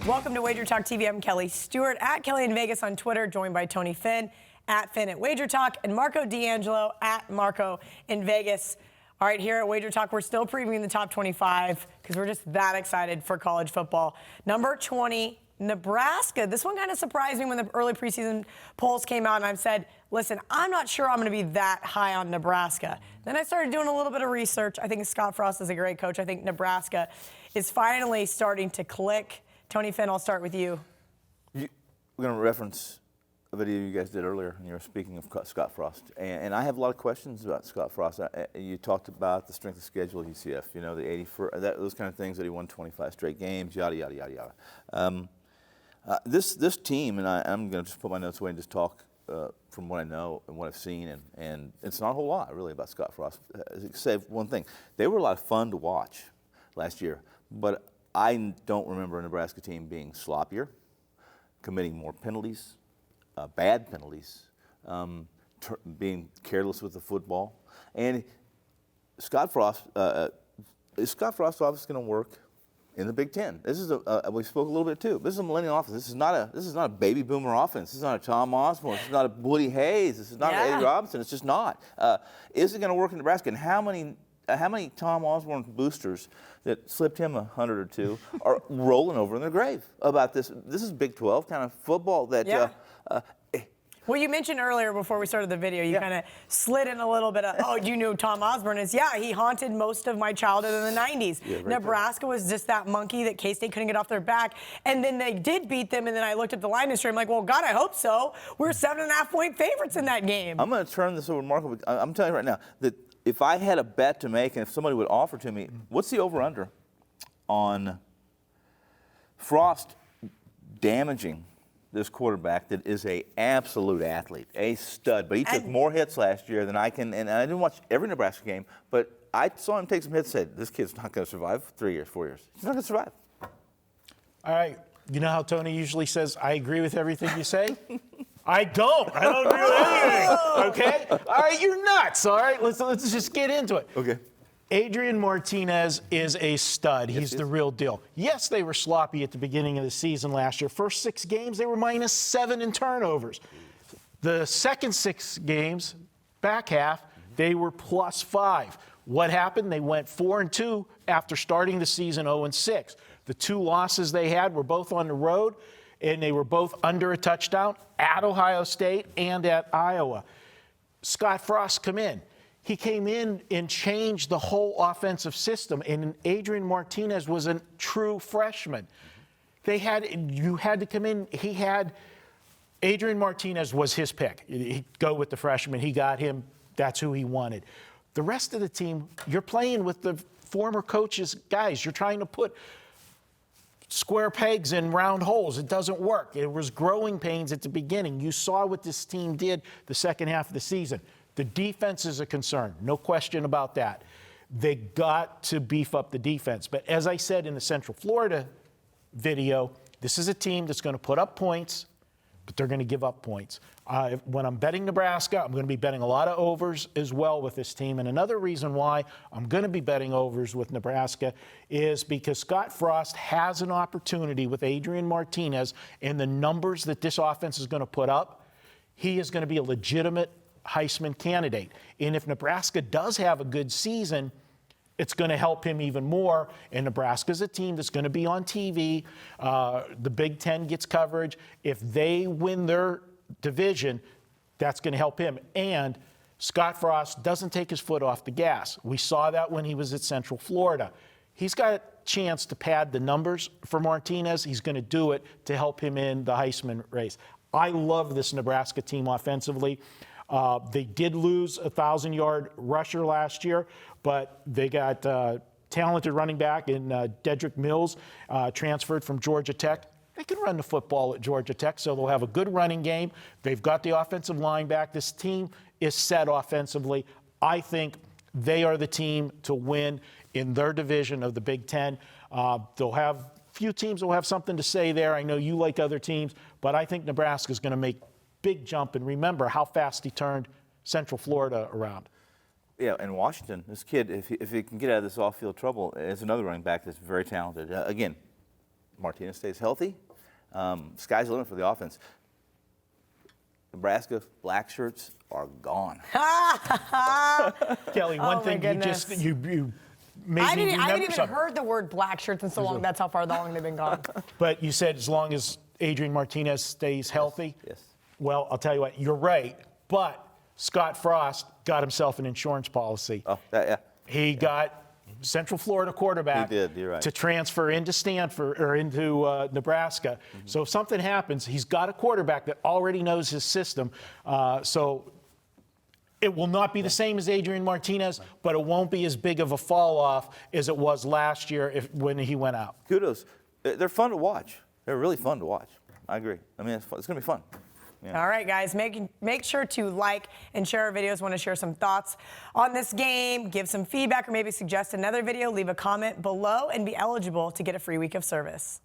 Welcome to WagerTalk TV. I'm Kelly Stewart, at Kelly in Vegas on Twitter, joined by Tony Finn, at Finn at WagerTalk, and Marco D'Angelo, at Marco in Vegas. All right, here at WagerTalk, we're still previewing the top 25 because we're just that excited for college football. Number 20, Nebraska. This one kind of surprised me when the early preseason polls came out, and I've said, listen, I'm not sure I'm going to be that high on Nebraska. Then I started doing a little bit of research. I think Scott Frost is a great coach. I think Nebraska is finally starting to click. Tony Finn, I'll start with you. We're going to reference a video you guys did earlier, and you were speaking of Scott Frost. And I have a lot of questions about Scott Frost. You talked about the strength of schedule at UCF, you know, the 81st, those kind of things, that he won 25 straight games, yada, yada, yada, yada. This team, and I'm going to just put my notes away and just talk from what I know and what I've seen, and it's not a whole lot, really, about Scott Frost, save one thing. They were a lot of fun to watch last year, but I don't remember a Nebraska team being sloppier, committing more penalties, bad penalties, being careless with the football. And Scott Frost, is Scott Frost office going to work in the Big Ten? This is we spoke a little bit too. This is a millennial offense. This is not a baby boomer offense. This is not a Tom Osborne. This is not a Woody Hayes. This is not an Eddie Robinson. It's just not. Is it going to work in Nebraska? And how many Tom Osborne boosters that slipped him 100 or two are rolling over in their grave about this? This is Big 12 kind of football that. Well, you mentioned earlier before we started the video, you kind of slid in a little bit of, oh, you knew Tom Osborne is. Yeah, he haunted most of my childhood in the 90s. Yeah, Nebraska was just that monkey that K-State couldn't get off their back. And then they did beat them, and then I looked at the line history. I'm like, well, God, I hope so. We're 7.5-point favorites in that game. I'm going to turn this over to Marco. I'm telling you right now that if I had a bet to make, and if somebody would offer to me, what's the over-under on Frost damaging this quarterback that is a absolute athlete, a stud, but he took more hits last year than I can, and I didn't watch every Nebraska game, but I saw him take some hits and said, this kid's not going to survive 3 years, 4 years. He's not going to survive. All right. You know how Tony usually says, I agree with everything you say? I don't agree with anything, okay? All right, you're nuts, all right? Let's just get into it. Okay. Adrian Martinez is a stud. He's the real deal. Yes, they were sloppy at the beginning of the season last year. First 6 games, they were -7 in turnovers. The second 6 games, back half, they were +5. What happened? They went 4-2 after starting the season 0-6. The 2 losses they had were both on the road, and they were both under a touchdown at Ohio State and at Iowa. Scott Frost come in. He came in and changed the whole offensive system, and Adrian Martinez was a true freshman. You had to come in. Adrian Martinez was his pick. He'd go with the freshman. He got him. That's who he wanted. The rest of the team, you're playing with the former coaches' guys. You're trying to put square pegs in round holes. It doesn't work. It was growing pains at the beginning. You saw what this team did the second half of the season. The defense is a concern, no question about that. They got to beef up the defense. But as I said in the Central Florida video, this is a team that's going to put up points, but they're going to give up points. When I'm betting Nebraska, I'm going to be betting a lot of overs as well with this team. And another reason why I'm going to be betting overs with Nebraska is because Scott Frost has an opportunity with Adrian Martinez and the numbers that this offense is going to put up. He is going to be a legitimate Heisman candidate. And if Nebraska does have a good season, it's going to help him even more. And Nebraska's a team that's going to be on TV. The Big Ten gets coverage. If they win their division, that's going to help him. And Scott Frost doesn't take his foot off the gas. We saw that when he was at Central Florida. He's got a chance to pad the numbers for Martinez. He's going to do it to help him in the Heisman race. I love this Nebraska team offensively. They did lose a 1,000-yard rusher last year, but they got talented running back in Dedrick Mills, transferred from Georgia Tech. They can run the football at Georgia Tech, so they'll have a good running game. They've got the offensive line back. This team is set offensively. I think they are the team to win in their division of the Big Ten. They'll have few teams will have something to say there. I know you like other teams, but I think Nebraska's going to make big jump, and remember how fast he turned Central Florida around. Yeah, and Washington, this kid, if he can get out of this off-field trouble, is another running back that's very talented. Again, Martinez stays healthy, sky's the limit for the offense. Nebraska black shirts are gone. Kelly, one Oh, my thing you goodness. just you made I me didn't remember even something. heard the word black shirts in so long. That's how far along they've been gone. But you said as long as Adrian Martinez stays healthy. Yes. Well, I'll tell you what, you're right. But Scott Frost got himself an insurance policy. Oh, yeah. He got Central Florida quarterback He did, you're right. to transfer into Stanford or into Nebraska. Mm-hmm. So if something happens, he's got a quarterback that already knows his system. So it will not be the same as Adrian Martinez, but it won't be as big of a fall off as it was last year when he went out. Kudos. They're fun to watch. They're really fun to watch. I agree. I mean, it's going to be fun. Yeah. All right, guys, make sure to like and share our videos. Want to share some thoughts on this game, give some feedback, or maybe suggest another video, leave a comment below, and be eligible to get a free week of service.